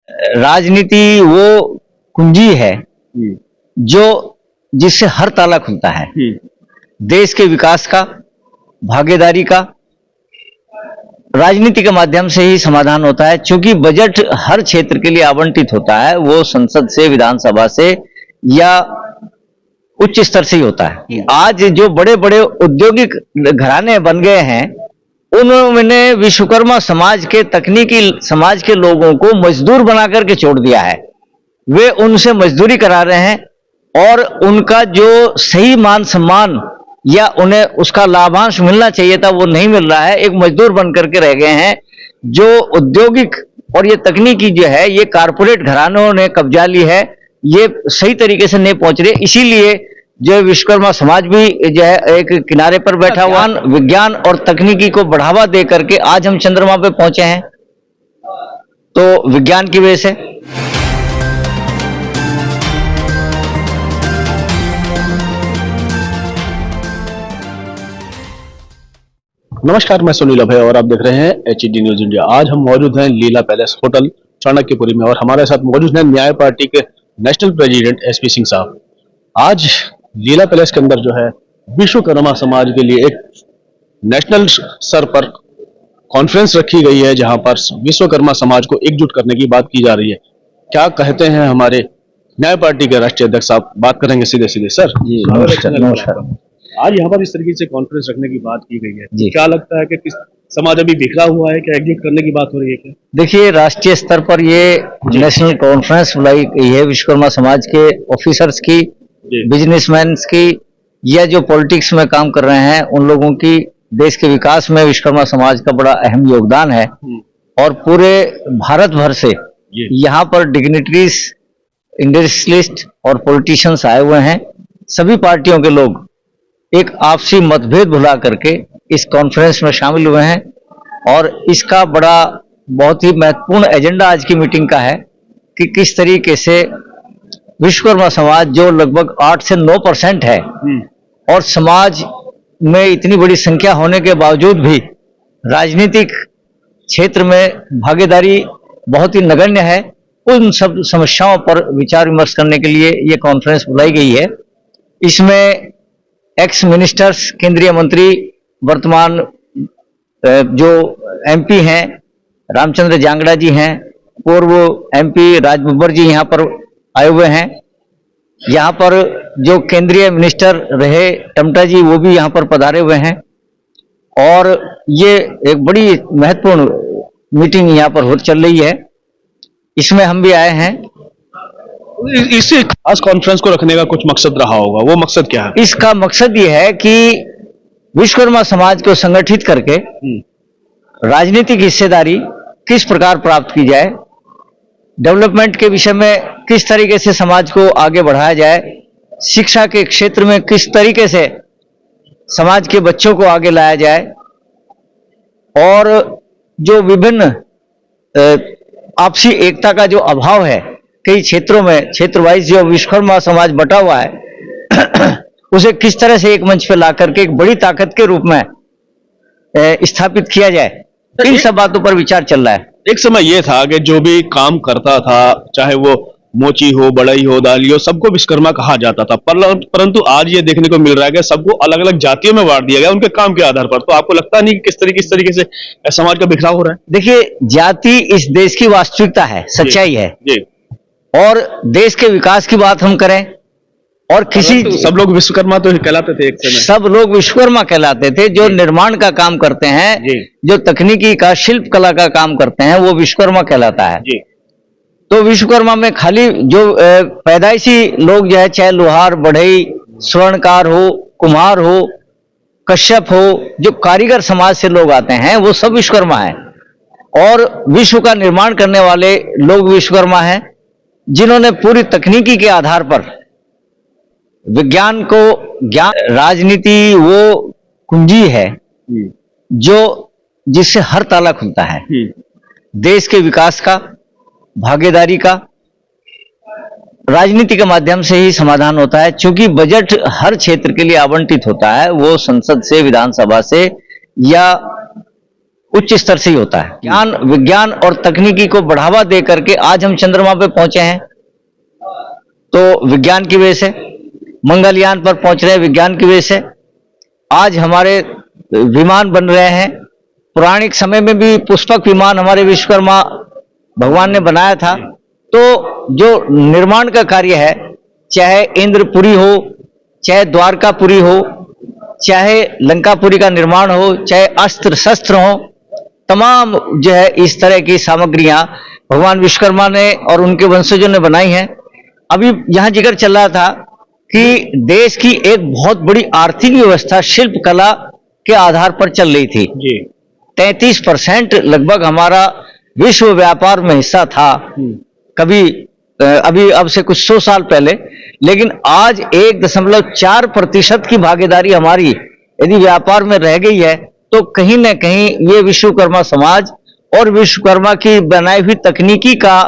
राजनीति वो कुंजी है जो जिससे हर ताला खुलता है। देश के विकास का, भागीदारी का, राजनीति के माध्यम से ही समाधान होता है। क्योंकि बजट हर क्षेत्र के लिए आवंटित होता है, वो संसद से, विधानसभा से या उच्च स्तर से ही होता है। आज जो बड़े बड़े औद्योगिक घराने बन गए हैं, उन्होंने विश्वकर्मा समाज के, तकनीकी समाज के लोगों को मजदूर बना करके छोड़ दिया है। वे उनसे मजदूरी करा रहे हैं और उनका जो सही मान सम्मान या उन्हें उसका लाभांश मिलना चाहिए था, वो नहीं मिल रहा है। एक मजदूर बन करके रह गए हैं। जो औद्योगिक और ये तकनीकी जो है, ये कारपोरेट घरानों ने कब्जा ली है, ये सही तरीके से नहीं पहुंच रहे। इसीलिए जो विश्वकर्मा समाज भी जो है एक किनारे पर बैठा हुआ, विज्ञान और तकनीकी को बढ़ावा दे करके आज हम चंद्रमा पे पहुंचे हैं, तो विज्ञान की वजह से। नमस्कार, मैं सुनील अभय और आप देख रहे हैं HD न्यूज इंडिया। आज हम मौजूद हैं लीला पैलेस होटल चाणक्यपुरी में और हमारे साथ मौजूद हैं न्याय पार्टी के नेशनल प्रेसिडेंट SP सिंह साहब। आज लीला पैलेस के अंदर जो है विश्वकर्मा समाज के लिए एक नेशनल स्तर पर कॉन्फ्रेंस रखी गई है, जहां पर विश्वकर्मा समाज को एकजुट करने की बात की जा रही है। क्या कहते हैं हमारे न्याय पार्टी के राष्ट्रीय अध्यक्ष साहब? बात करेंगे सीधे सीधे। सर जी नमस्कार। आज यहाँ पर इस तरीके से कॉन्फ्रेंस रखने की बात की गई है, क्या लगता है कि किस समाज अभी बिखरा हुआ है, क्या एकजुट करने की बात हो रही है क्या? देखिए, राष्ट्रीय स्तर पर ये नेशनल कॉन्फ्रेंस बुलाई गई है विश्वकर्मा समाज के ऑफिसर्स की, बिजनेसमैन की, या जो पॉलिटिक्स में काम कर रहे हैं उन लोगों की। देश के विकास में विश्वकर्मा समाज का बड़ा अहम योगदान है और पूरे भारत भर से यहाँ पर डिग्निटरीज, इंडस्ट्रियलिस्ट और पॉलिटिशियंस आए हुए हैं। सभी पार्टियों के लोग एक आपसी मतभेद भुला करके इस कॉन्फ्रेंस में शामिल हुए हैं और इसका बड़ा बहुत ही महत्वपूर्ण एजेंडा आज की मीटिंग का है कि किस तरीके से विश्वकर्मा समाज, जो लगभग 8 से 9% है और समाज में इतनी बड़ी संख्या होने के बावजूद भी राजनीतिक क्षेत्र में भागीदारी बहुत ही नगण्य है, उन सब समस्याओं पर विचार विमर्श करने के लिए ये कॉन्फ्रेंस बुलाई गई है। इसमें एक्स मिनिस्टर्स, केंद्रीय मंत्री, वर्तमान जो MP हैं, रामचंद्र जांगड़ा जी हैं, पूर्व MP राज बब्बर जी यहाँ पर आए हुए हैं। यहाँ पर जो केंद्रीय मिनिस्टर रहे टमटा जी, वो भी यहाँ पर पधारे हुए हैं और ये एक बड़ी महत्वपूर्ण मीटिंग यहाँ पर चल रही है। इसमें हम भी आए हैं। इस खास कॉन्फ्रेंस को रखने का कुछ मकसद रहा होगा, वो मकसद क्या है? इसका मकसद ये है कि विश्वकर्मा समाज को संगठित करके राजनीतिक हिस्सेदारी किस प्रकार प्राप्त की जाए, डेवलपमेंट के विषय में किस तरीके से समाज को आगे बढ़ाया जाए, शिक्षा के क्षेत्र में किस तरीके से समाज के बच्चों को आगे लाया जाए, और जो विभिन्न आपसी एकता का जो अभाव है कई क्षेत्रों में, क्षेत्र वाइज जो विश्वकर्मा समाज बटा हुआ है उसे किस तरह से एक मंच पे ला करके एक बड़ी ताकत के रूप में स्थापित किया जाए, इन सब बातों पर विचार चल रहा है। एक समय यह था कि जो भी काम करता था, चाहे वो मोची हो, बढ़ई हो, दाली हो, सबको विश्वकर्मा कहा जाता था। परंतु आज ये देखने को मिल रहा है कि सबको अलग अलग जातियों में बांट दिया गया उनके काम के आधार पर। तो आपको लगता नहीं कि किस तरीके से समाज का बिखराव हो रहा है? देखिए, जाति इस देश की वास्तविकता है, सच्चाई है जी। और देश के विकास की बात हम करें और किसी, सब लोग विश्वकर्मा तो कहलाते थे एक समय। सब लोग विश्वकर्मा कहलाते थे। जो निर्माण का काम करते हैं, जो तकनीकी का, शिल्प कला का काम करते हैं, वो विश्वकर्मा कहलाता है जी। तो विश्वकर्मा में खाली जो पैदाइशी लोग जो है, चाहे लोहार, बढ़ई, स्वर्णकार हो, कुम्हार हो, कश्यप हो, जो कारीगर समाज से लोग आते हैं, वो सब विश्वकर्मा है। और विश्व का निर्माण करने वाले लोग विश्वकर्मा हैं, जिन्होंने पूरी तकनीकी के आधार पर विज्ञान को ज्ञान। राजनीति वो कुंजी है जो जिससे हर ताला खुलता है। देश के विकास का, भागीदारी का, राजनीति के माध्यम से ही समाधान होता है। क्योंकि बजट हर क्षेत्र के लिए आवंटित होता है, वो संसद से, विधानसभा से या उच्च स्तर से ही होता है। ज्ञान, विज्ञान और तकनीकी को बढ़ावा दे करके आज हम चंद्रमा पे पहुंचे हैं, तो विज्ञान की वजह से। मंगलयान पर पहुंच रहे हैं विज्ञान की वजह से। आज हमारे विमान बन रहे हैं। पौराणिक समय में भी पुष्पक विमान हमारे विश्वकर्मा भगवान ने बनाया था। तो जो निर्माण का कार्य है, चाहे इंद्रपुरी हो, चाहे द्वारकापुरी हो, चाहे लंकापुरी का निर्माण हो, चाहे अस्त्र शस्त्र हो, तमाम जो है इस तरह की सामग्रियां भगवान विश्वकर्मा ने और उनके वंशजों ने बनाई हैं। अभी यहां जिक्र चल रहा था कि देश की एक बहुत बड़ी आर्थिक व्यवस्था शिल्प कला के आधार पर चल रही थी जी। 33% लगभग हमारा विश्व व्यापार में हिस्सा था कभी, अभी अब से कुछ 100 साल पहले। लेकिन आज 1.4% की भागीदारी हमारी यदि व्यापार में रह गई है, तो कहीं ना कहीं ये विश्वकर्मा समाज और विश्वकर्मा की बनाई हुई तकनीकी का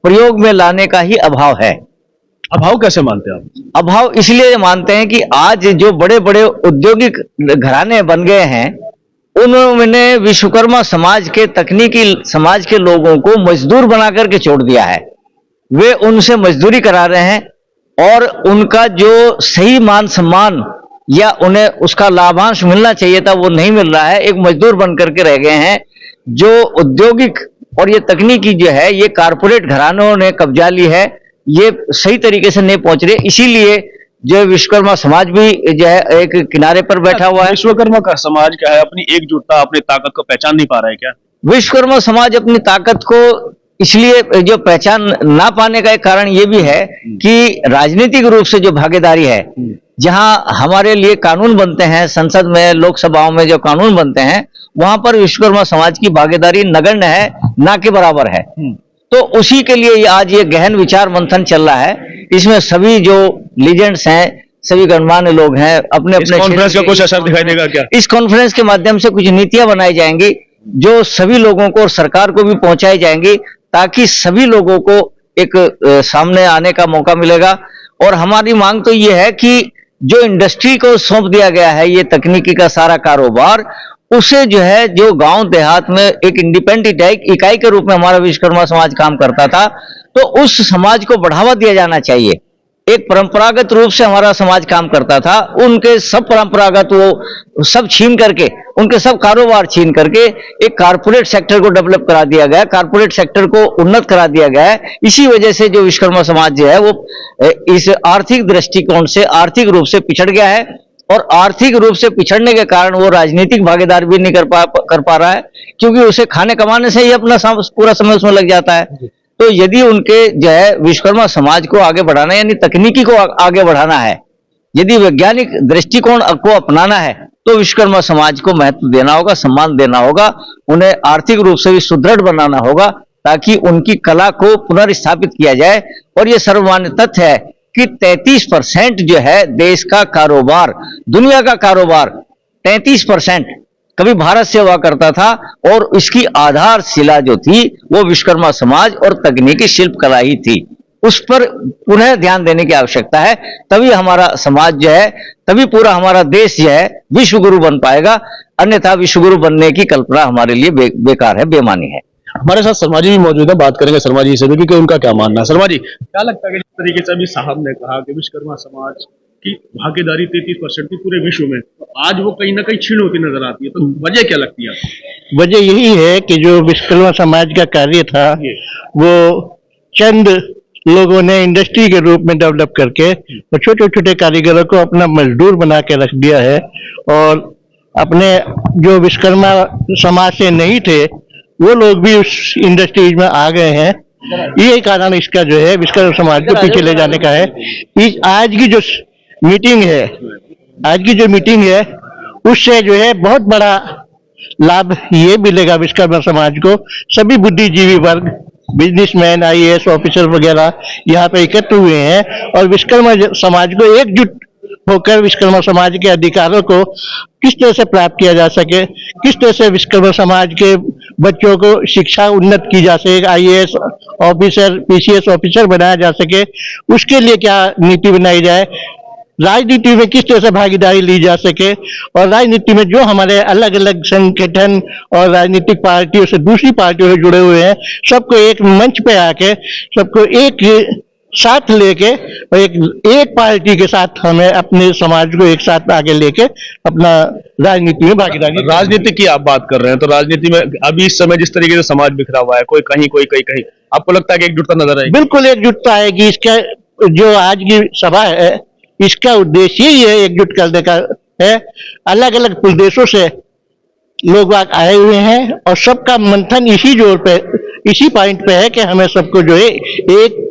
प्रयोग में लाने का ही अभाव है। अभाव कैसे मानते हैं आप? अभाव इसलिए मानते हैं कि आज जो बड़े बड़े औद्योगिक घराने बन गए हैं, उन्होंने विश्वकर्मा समाज के, तकनीकी समाज के लोगों को मजदूर बना करके छोड़ दिया है। वे उनसे मजदूरी करा रहे हैं और उनका जो सही मान सम्मान या उन्हें उसका लाभांश मिलना चाहिए था, वो नहीं मिल रहा है। एक मजदूर बन करके रह गए हैं। जो औद्योगिक और ये तकनीकी जो है, ये कारपोरेट घरानों ने कब्जा ली है, ये सही तरीके से नहीं पहुंच रहे। इसीलिए जो विश्वकर्मा समाज भी जो है एक किनारे पर बैठा हुआ है। विश्वकर्मा का समाज क्या है, अपनी एकजुटता, अपनी ताकत को पहचान नहीं पा रहा है क्या? विश्वकर्मा समाज अपनी ताकत को इसलिए जो पहचान ना पाने का एक कारण ये भी है कि राजनीतिक रूप से जो भागीदारी है, जहां हमारे लिए कानून बनते हैं, संसद में, लोकसभाओं में जो कानून बनते हैं, वहां पर विश्वकर्मा समाज की भागीदारी नगण्य है, ना के बराबर है। तो उसी के लिए आज ये गहन विचार मंथन चल रहा है। इसमें सभी जो लीजेंड्स हैं, सभी गणमान्य लोग हैं, अपने अपने कॉन्फ्रेंस का कुछ असर दिखाई देगा क्या? इस कॉन्फ्रेंस के माध्यम से कुछ नीतियां बनाई जाएंगी जो सभी लोगों को और सरकार को भी पहुंचाई जाएंगी, ताकि सभी लोगों को एक सामने आने का मौका मिलेगा। और हमारी मांग तो ये है कि जो इंडस्ट्री को सौंप दिया गया है ये तकनीकी का सारा कारोबार, उसे जो है, जो गांव देहात में एक इंडिपेंडेंट इकाई के रूप में हमारा विश्वकर्मा समाज काम करता था, तो उस समाज को बढ़ावा दिया जाना चाहिए। एक परंपरागत रूप से हमारा समाज काम करता था, उनके सब परंपरागत वो सब छीन करके, उनके सब कारोबार छीन करके एक कारपोरेट सेक्टर को डेवलप करा दिया गया, कारपोरेट सेक्टर को उन्नत करा दिया गया है। इसी वजह से जो विश्वकर्मा समाज जो है वो इस आर्थिक दृष्टिकोण से आर्थिक रूप से पिछड़ गया है, और आर्थिक रूप से पिछड़ने के कारण वो राजनीतिक भागीदार भी नहीं कर पा रहा है, क्योंकि उसे खाने कमाने से ही अपना पूरा समय उसमें लग जाता है। तो यदि उनके जो है विश्वकर्मा समाज को आगे बढ़ाना, यानी तकनीकी को आगे बढ़ाना है, यदि वैज्ञानिक दृष्टिकोण को अपनाना है, तो विश्वकर्मा समाज को महत्व देना होगा, सम्मान देना होगा, उन्हें आर्थिक रूप से भी सुदृढ़ बनाना होगा, ताकि उनकी कला को पुनर्स्थापित किया जाए। और ये सर्वमान्य तथ्य है कि 33% जो है देश का कारोबार, दुनिया का कारोबार 33% कभी भारत से हुआ करता था, और इसकी आधारशिला जो थी वो विश्वकर्मा समाज और तकनीकी शिल्प कला ही थी। उस पर पुनः ध्यान देने की आवश्यकता है, तभी हमारा समाज जो है, तभी पूरा हमारा देश जो है विश्वगुरु बन पाएगा। अन्यथा विश्वगुरु बनने की कल्पना हमारे लिए बेकार है, बेमानी है। हमारे साथ शर्मा जी भी मौजूद है, बात करेंगे शर्मा जी से भी कि उनका क्या मानना है। शर्मा जी, क्या लगता है कि जिस तरीके से अभी साहब ने कहा कि विश्वकर्मा समाज की भागीदारी 33% की पूरे विश्व में, तो आज वो कहीं ना कहीं छीन होती नजर आती है, तो वजह क्या लगती है? वजह यही है कि जो विश्वकर्मा समाज का कार्य था वो चंद लोगों ने इंडस्ट्री के रूप में डेवलप करके छोटे छोटे कारीगरों को अपना मजदूर बना के रख दिया है, और अपने जो विश्वकर्मा समाज से नहीं थे वो लोग भी उस इंडस्ट्रीज में आ गए हैं। ये कारण इसका जो है विश्वकर्मा समाज को पीछे ले जाने का है। आज की जो मीटिंग है उससे जो है बहुत बड़ा लाभ ये मिलेगा विश्वकर्मा समाज को। सभी बुद्धिजीवी वर्ग, बिजनेसमैन, IAS ऑफिसर वगैरह यहाँ पे एकत्र हुए हैं, और विश्वकर्मा समाज को एकजुट होकर विश्वकर्मा समाज के अधिकारों को किस तरह से प्राप्त किया जा सके, किस तरह से विश्वकर्मा समाज के बच्चों को शिक्षा उन्नत की जा सके, IAS ऑफिसर, PCS ऑफिसर बनाया जा सके, उसके लिए क्या नीति बनाई जाए, राजनीति में किस तरह से भागीदारी ली जा सके, और राजनीति में जो हमारे अलग अलग संगठन और राजनीतिक पार्टियों से, दूसरी पार्टियों से जुड़े हुए हैं, सबको एक मंच पे आके, सबको एक साथ लेके और एक पार्टी के साथ हमें अपने समाज को एक साथ आगे लेके अपना राजनीति में भागीदारी। राजनीति की आप बात कर रहे हैं, तो राजनीति में अभी इस समय जिस तरीके से समाज बिखरा हुआ है, कोई कहीं कोई कहीं, आपको लगता है कि एकजुटता नजर आएगी? बिल्कुल एकजुटता आएगी। इसका जो आज की सभा है, इसका उद्देश्य ही है एकजुट करने का है। अलग अलग प्रदेशों से लोग आए हुए हैं और सबका मंथन इसी जोर पे, इसी पॉइंट पे है कि हमें सबको जो है एक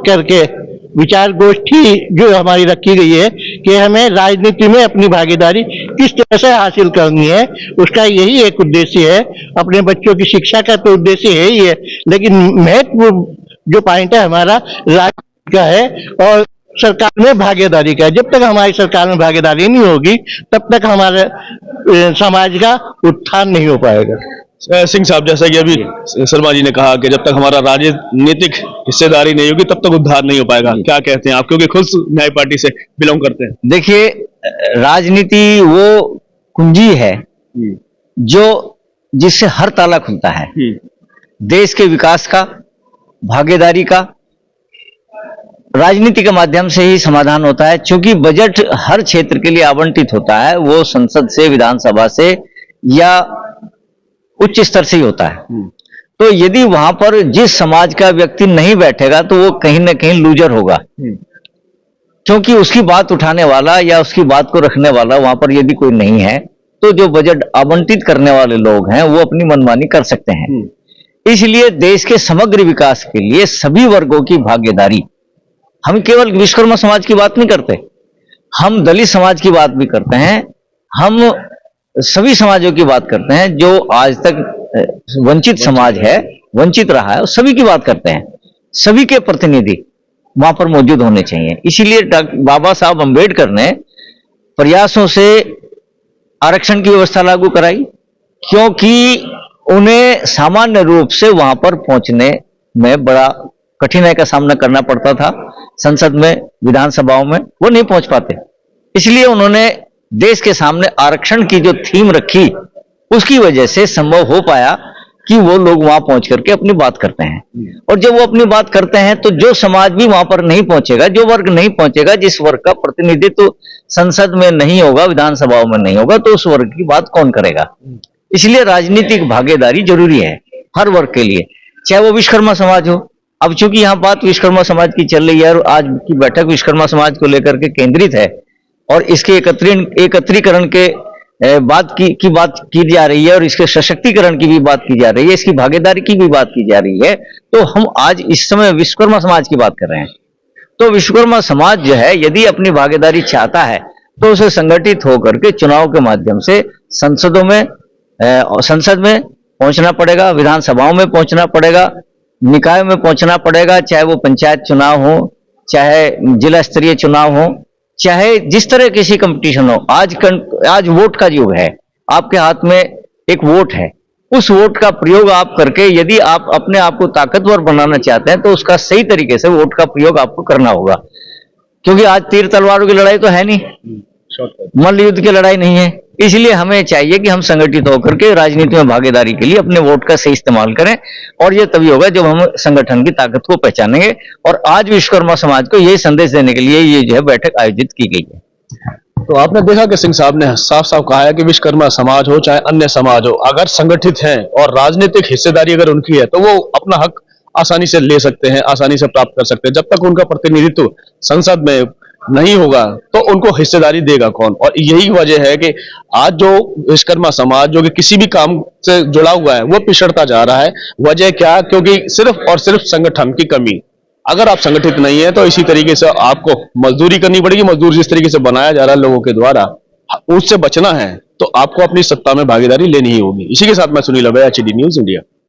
करके विचार गोष्ठी जो हमारी रखी गई है कि हमें राजनीति में अपनी भागीदारी किस तरह से हासिल करनी है, उसका यही एक उद्देश्य है। अपने बच्चों की शिक्षा का तो उद्देश्य है ही है, लेकिन महत्वपूर्ण जो पॉइंट है हमारा राजनीति का है और सरकार में भागीदारी का है। जब तक हमारी सरकार में भागीदारी नहीं होगी, तब तक हमारे समाज का उत्थान नहीं हो पाएगा। सिंह साहब, जैसा कि अभी शर्मा जी ने कहा कि जब तक हमारा राजनीतिक हिस्सेदारी नहीं होगी तब तक उद्धार नहीं हो पाएगा, क्या कहते हैं आप, क्योंकि खुद न्याय पार्टी से बिलोंग करते हैं? देखिए, राजनीति वो कुंजी है जो जिससे हर ताला खुलता है। देश के विकास का, भागीदारी का, राजनीति के माध्यम से ही समाधान होता है। क्योंकि बजट हर क्षेत्र के लिए आवंटित होता है, वो संसद से, विधानसभा से या उच्च स्तर से ही होता है। तो यदि वहां पर जिस समाज का व्यक्ति नहीं बैठेगा तो वो कहीं ना कहीं लूजर होगा, क्योंकि उसकी बात उठाने वाला या उसकी बात को रखने वाला वहां पर यदि कोई नहीं है, तो जो बजट आवंटित करने वाले लोग हैं वो अपनी मनमानी कर सकते हैं। इसलिए देश के समग्र विकास के लिए सभी वर्गों की भागीदारी, हम केवल विश्वकर्मा समाज की बात नहीं करते, हम दलित समाज की बात भी करते हैं, हम सभी समाजों की बात करते हैं। जो आज तक वंचित समाज है, वंचित रहा है, सभी की बात करते हैं। सभी के प्रतिनिधि वहां पर मौजूद होने चाहिए। इसीलिए बाबा साहब अंबेडकर ने प्रयासों से आरक्षण की व्यवस्था लागू कराई, क्योंकि उन्हें सामान्य रूप से वहां पर पहुंचने में बड़ा कठिनाई का सामना करना पड़ता था। संसद में, विधानसभाओं में वो नहीं पहुंच पाते। इसलिए उन्होंने देश के सामने आरक्षण की जो थीम रखी, उसकी वजह से संभव हो पाया कि वो लोग वहां पहुंच करके अपनी बात करते हैं। और जब वो अपनी बात करते हैं तो जो समाज भी वहां पर नहीं पहुंचेगा, जो वर्ग नहीं पहुंचेगा, जिस वर्ग का प्रतिनिधित्व तो संसद में नहीं होगा, विधानसभाओं में नहीं होगा, तो उस वर्ग की बात कौन करेगा? इसलिए राजनीतिक भागीदारी जरूरी है हर वर्ग के लिए, चाहे वो विश्वकर्मा समाज हो। अब चूंकि यहाँ बात विश्वकर्मा समाज की चल रही है और आज की बैठक विश्वकर्मा समाज को लेकर के केंद्रित है और इसके एकत्रीकरण के बात की जा रही है और इसके सशक्तिकरण की भी बात की जा रही है, इसकी भागीदारी की भी बात की जा रही है, तो हम आज इस समय विश्वकर्मा समाज की बात कर रहे हैं। तो विश्वकर्मा समाज जो है, यदि अपनी भागीदारी चाहता है तो उसे संगठित होकर के चुनाव के माध्यम से संसद में पहुंचना पड़ेगा, विधानसभाओं में पहुंचना पड़ेगा, निकाय में पहुंचना पड़ेगा, चाहे वो पंचायत चुनाव हो, चाहे जिला स्तरीय चुनाव हो, चाहे जिस तरह किसी कंपटीशन हो। आज वोट का युग है, आपके हाथ में एक वोट है, उस वोट का प्रयोग आप करके यदि आप अपने आप को ताकतवर बनाना चाहते हैं तो उसका सही तरीके से वोट का प्रयोग आपको करना होगा। क्योंकि आज तीर तलवारों की लड़ाई तो है नहीं, मल्ल युद्ध की लड़ाई नहीं है। इसलिए हमें चाहिए कि हम संगठित होकर के राजनीति में भागीदारी के लिए अपने वोट का सही इस्तेमाल करें, और यह तभी होगा जब हम संगठन की ताकत को पहचानेंगे। और आज विश्वकर्मा समाज को यही संदेश देने के लिए ये जो है बैठक आयोजित की गई है। तो आपने देखा कि सिंह साहब ने साफ साफ कहा है कि विश्वकर्मा समाज हो चाहे अन्य समाज हो, अगर संगठित हैं और राजनीतिक हिस्सेदारी अगर उनकी है तो वो अपना हक आसानी से ले सकते हैं, आसानी से प्राप्त कर सकते हैं। जब तक उनका प्रतिनिधित्व संसद में नहीं होगा तो उनको हिस्सेदारी देगा कौन? और यही वजह है कि आज जो विश्वकर्मा समाज जो कि किसी भी काम से जुड़ा हुआ है वो पिछड़ता जा रहा है। वजह क्या? क्योंकि सिर्फ और सिर्फ संगठन की कमी। अगर आप संगठित नहीं है तो इसी तरीके से आपको मजदूरी करनी पड़ेगी। मजदूर जिस तरीके से बनाया जा रहा है लोगों के द्वारा, उससे बचना है तो आपको अपनी सत्ता में भागीदारी लेनी ही होगी। इसी के साथ मैं सुनील अभय, HED न्यूज़ इंडिया।